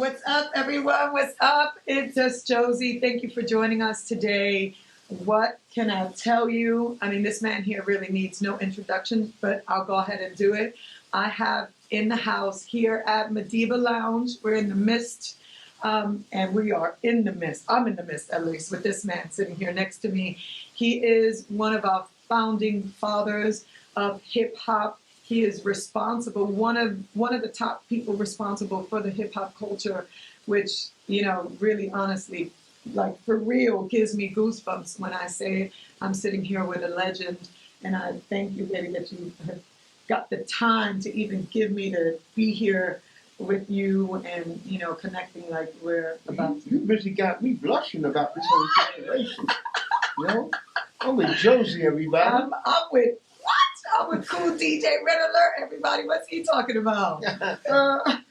What's up, everyone? What's up? It's just Jossie. Thank you for joining us today. What can I tell you? I mean, this man here really needs no introduction, but I'll go ahead and do it. I have in the house here at Mediva Lounge. We're in the midst, and we are in the midst. I'm in the midst, at least, with this man sitting here next to me. He is one of our founding fathers of hip hop. He is responsible, one of the top people responsible for the hip hop culture, which, you know, really honestly, like for real, gives me goosebumps when I say I'm sitting here with a legend. And I thank you, baby, that you have got the time to even give me to be here with you and, you know, connecting like we're about to. You really got me blushing about this whole situation. You know? I'm with Jossie, everybody. I'm with Kool DJ Red Alert, everybody. What's he talking about?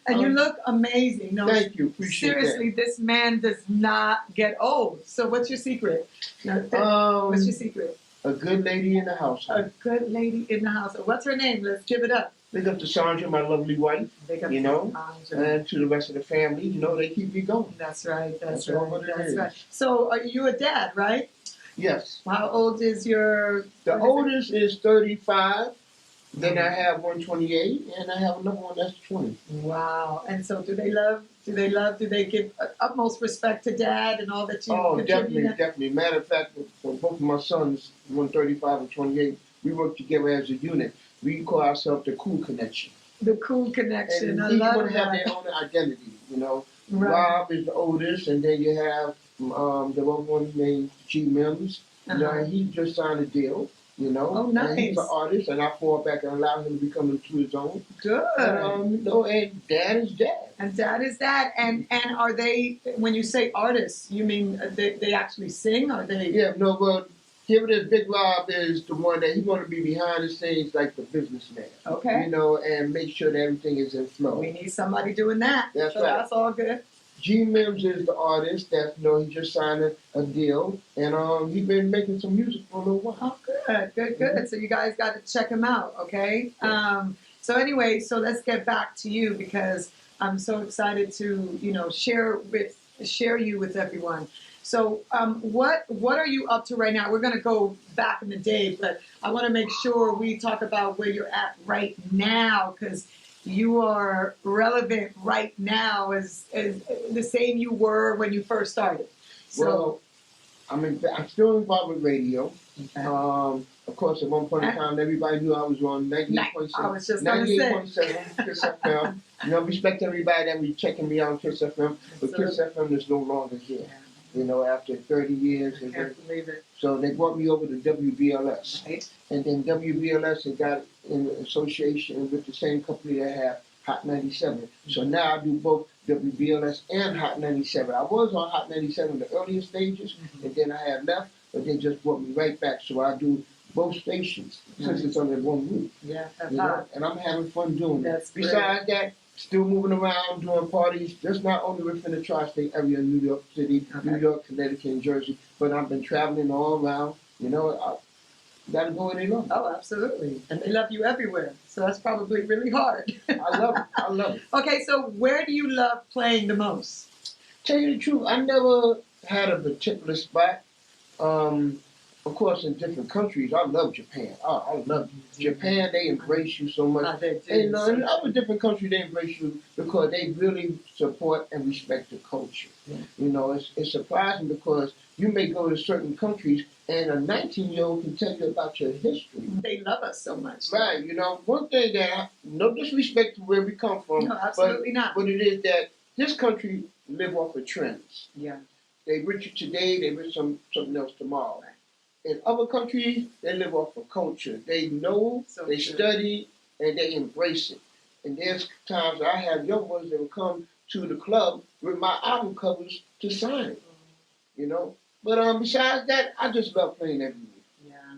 And you look amazing. No, thank you. Appreciate seriously, this man does not get old. So what's your secret? What's your secret? A good lady in the house. A good lady in the house. What's her name? Let's give it up. Big up to Sandra, my lovely wife. Big up you know, Sandra. And to the rest of the family. You know, they keep me going. That's right. That's right. Right. So are you a dad, right? Yes. How old is your... The oldest is 35. Then I have one 28, and I have another one that's 20. Wow. And so do they give utmost respect to dad and all that you definitely. Matter of fact, for both of my sons, one 35 and 28, we work together as a unit. We call ourselves the Kool connection. The Kool connection. And I love that. Each one have their own identity, you know. Right. Rob is the oldest, and then you have the other one named G. Mims. You know, he just signed a deal. You know, oh, nice. And he's an artist, and I fall back and allow him to become into his own. Good. You know, and dad is dad. And dad is dad. And are they? When you say artists, you mean they actually sing? Or they? Yeah, no, but him and his Big Rob is the one that he want to be behind the scenes like the businessman. Okay. You know, and make sure that everything is in flow. We need somebody doing that. That's so right. That's all good. G. Mims is the artist that, you know, he just signed a deal, and he's been making some music for a little while. Oh, good. Mm-hmm. So you guys got to check him out, okay? Yes. So anyway, so let's get back to you because I'm so excited to, you know, share you with everyone. So what are you up to right now? We're going to go back in the day, but I want to make sure we talk about where you're at right now because you are relevant right now as the same you were when you first started. So, well, I'm still involved with radio. Okay. Of course, at one point in time, everybody knew I was on 98.7. I was just going to say. 98.7 Kiss FM. You know, respect everybody that be checking me out on Kiss FM, but Kiss FM is no longer here. Yeah. You know, after 30 years. I can't believe it. So they brought me over to WBLS. Right. And then WBLS had got in association with the same company that had Hot 97. Mm-hmm. So now I do both WBLS and Hot 97. I was on Hot 97 in the earlier stages, and then I had left, but they just brought me right back. So I do both stations since it's under one roof. Yeah, that's hot. And I'm having fun doing it. Besides that, still moving around, doing parties, just not only within the tri-state area, New York City, New York, Connecticut, and Jersey, but I've been traveling all around. You know, I gotta go where they love me. Oh, absolutely. And they love you everywhere. So that's probably really hard. I love it. Okay, so where do you love playing the most? Tell you the truth, I never had a particular spot. Of course, in different countries, I love Japan. I love Japan. They embrace you so much. And in other different countries, they embrace you because they really support and respect the culture. Yeah. You know, it's surprising because you may go to certain countries and a 19-year-old can tell you about your history. They love us so much. Right. You know, one thing that, no disrespect to where we come from. No, absolutely not. But it is that this country live off of trends. Yeah. They rich today, they rich something else tomorrow. Right. In other countries, they live off of culture. They know, they study, and they embrace it. And there's times I have young ones that will come to the club with my album covers to sign it. You know? But besides that, I just love playing every week. Yeah.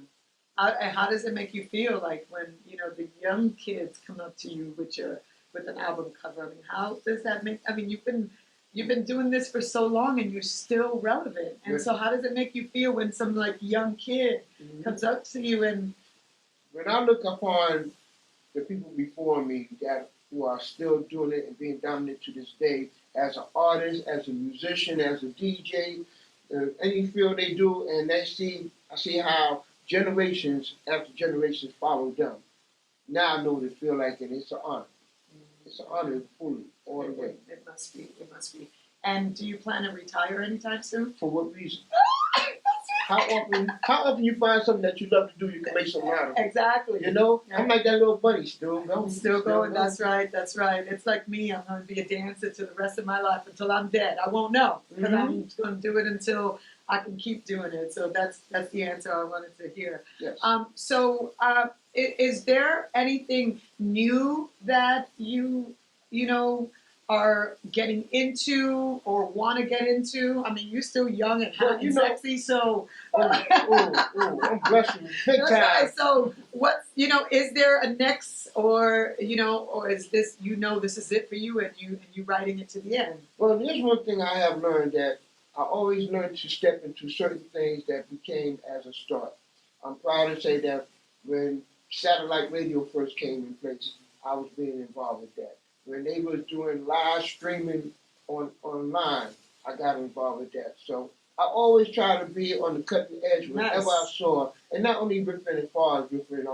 How does it make you feel like when, you know, the young kids come up to you with an album cover? I mean, how does that make, I mean, you've been doing this for so long and you're still relevant. And so how does it make you feel when some like young kid comes up to you and... When I look upon the people before me that who are still doing it and being dominant to this day as an artist, as a musician, as a DJ, any field they do, and I see how generations after generations follow them. Now I know what it feel like, and it's an honor. It's an honor fully, all the way. It must be. It must be. And do you plan to retire anytime soon? For what reason? How often you find something that you love to do, you can make something out of it. Exactly. You know, Yeah. I'm like that little bunny, still going. Still going. That's right. That's right. It's like me. I'm going to be a dancer to the rest of my life until I'm dead. I won't know because I'm going to do it until I can keep doing it. So that's the answer I wanted to hear. Yes. Is there anything new that you know are getting into or want to get into? I mean, you're still young and hot and sexy, so. I'm blessed with big time. Right. So, what's is there a next, or or is this this is it for you, and you writing it to the end? Well, there's one thing I have learned, that I always learned to step into certain things that became as a start. I'm proud to say that when satellite radio first came in place, I was being involved with that. When they was doing live streaming online, I got involved with that. So I always try to be on the cutting edge whenever I saw, and not only different as far as different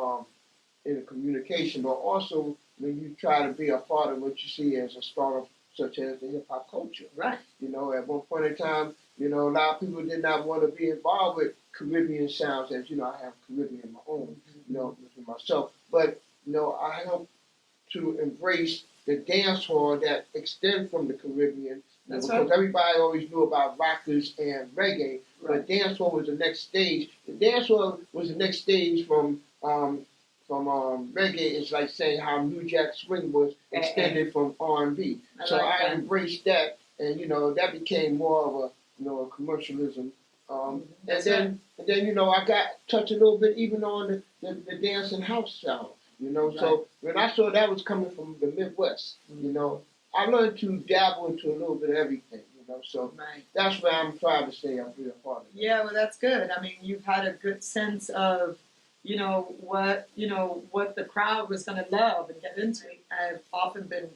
in the communication, but also when you try to be a part of what you see as a startup, such as the hip hop culture. Right. At one point in time, a lot of people did not want to be involved with Caribbean sounds, as I have Caribbean in my own, with myself. But I help to embrace the dance hall that extend from the Caribbean. Because everybody always knew about rockers and reggae, but dance hall was the next stage. The dance hall was the next stage from reggae. It's like saying how New Jack Swing was extended from R&B. So I embraced that, and that became more of a commercialism. And then I got touched a little bit even on the dance and house sound. So when I saw that was coming from the Midwest, I learned to dabble into a little bit of everything, so that's where I'm proud to say I'm really a part of it. Yeah, well, that's good. I mean, you've had a good sense of, what the crowd was going to love and get into. I've often been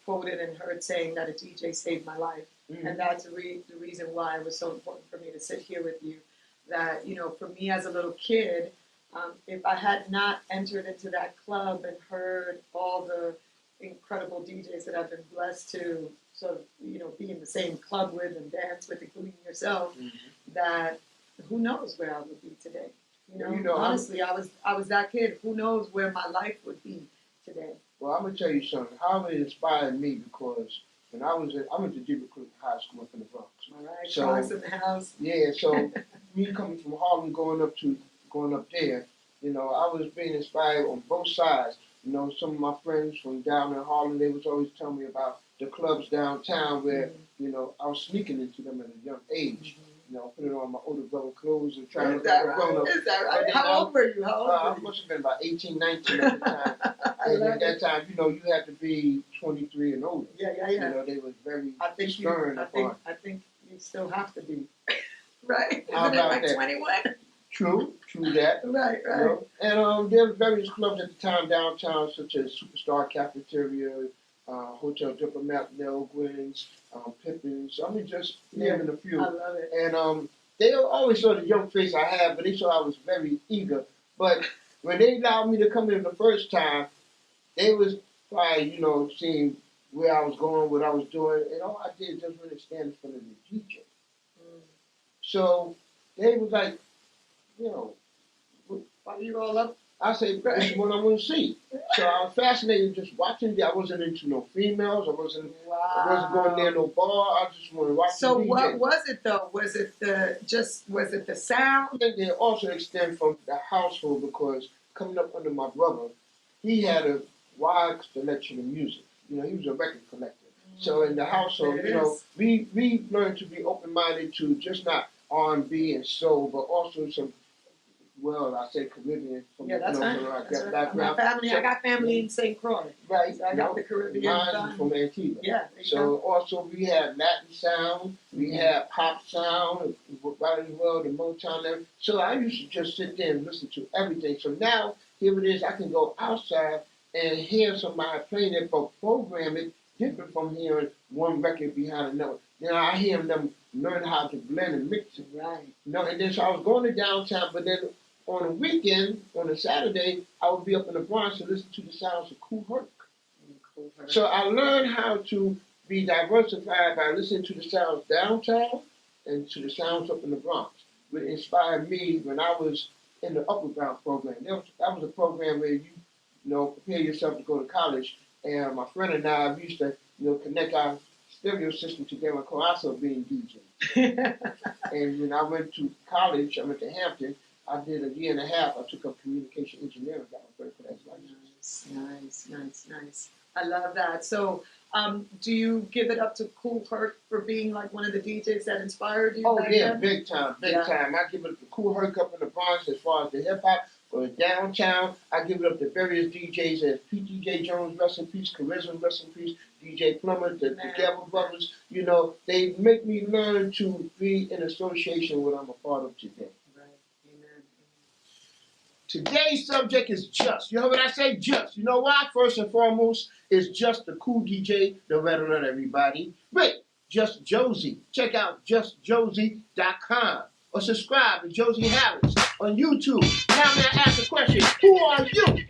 quoted and heard saying that a DJ saved my life, and that's the reason why it was so important for me to sit here with you. That for me as a little kid, if I had not entered into that club and heard all the incredible DJs that I've been blessed to sort of, be in the same club with and dance with, including yourself, that who knows where I would be today. Honestly, I was that kid. Who knows where my life would be today? Well, I'm gonna tell you something. How it inspired me, because when I went to Deep Recruit High School up in the Bronx. All right, so Bronx in the house. Yeah, so me coming from Harlem, going up there, I was being inspired on both sides. Some of my friends from down in Harlem, they was always telling me about the clubs downtown where, I was sneaking into them at a young age. Putting on my older brother clothes and trying to look like a grown up. Is that right? How old were you? I must have been about 18, 19 at the time. And at that time, you had to be 23 and older. Yeah. They was very stern. I think you still have to be. Right? How Isn't about it like that? 21? True that. Right. And there were various clubs at the time downtown, such as Superstar Cafeteria, Hotel Diplomat, Nell Gwynn's, Pippin's. I mean, just naming a few. I love it. And they always saw the young face I had, but they saw I was very eager. But when they allowed me to come in the first time, they was probably, seeing where I was going, what I was doing, and all I did just really stand in front of the DJ. So they was like, why are you all up? I said, this is what I'm going to see. So I was fascinated just watching. I wasn't into no females. I wasn't going near no bar. I just wanted to watch. So the DJ. What was it though? Was it the sound? I think they also extend from the household, because coming up under my brother, he had a wide selection of music. He was a record collector. So in the household, we learned to be open-minded to just not R&B and soul, but also some, I say Caribbean from that's right. That background. I got family in St. Croix. Right. So I got the Caribbean. Mine from Antigua. Yeah. So also we had Latin sound, we had pop sound, right as well, the Motown. So I used to just sit there and listen to everything. So now, here it is, I can go outside and hear somebody playing it, but program it different from hearing one record behind another. Then I hear them learn how to blend and mix it. Right. And then so I was going to downtown, but then on a weekend, on a Saturday, I would be up in the Bronx to listen to the sounds of Kool. So I learned how to be diversified by listening to the sounds downtown and to the sounds up in the Bronx, which inspired me when I was in the Upper Ground program. That was a program where you prepare yourself to go to college. And my friend and I used to, connect our stereo system together, also being DJ. And when I went to college, I went to Hampton. I did a year and a half. I took up communication engineering. Got my first class license. Nice. I love that. So, do you give it up to Kool for being like one of the DJs that inspired you? Oh yeah, big time. I give it up to Kool up in the Bronx as far as the hip hop. But downtown, I give it up to various DJs as PTJ Jones, rest in peace, Charisma, rest in peace, DJ Plummer, the Gabble Brothers. They make me learn to be in association with what I'm a part of today. Today's subject is just. You heard what I say? Just. You know why? First and foremost, it's just the cool DJ, the veteran, everybody. Wait, Just Jossie. Check out justjosie.com or subscribe to Jossie Harris on YouTube. Now may I ask a question? Who are you?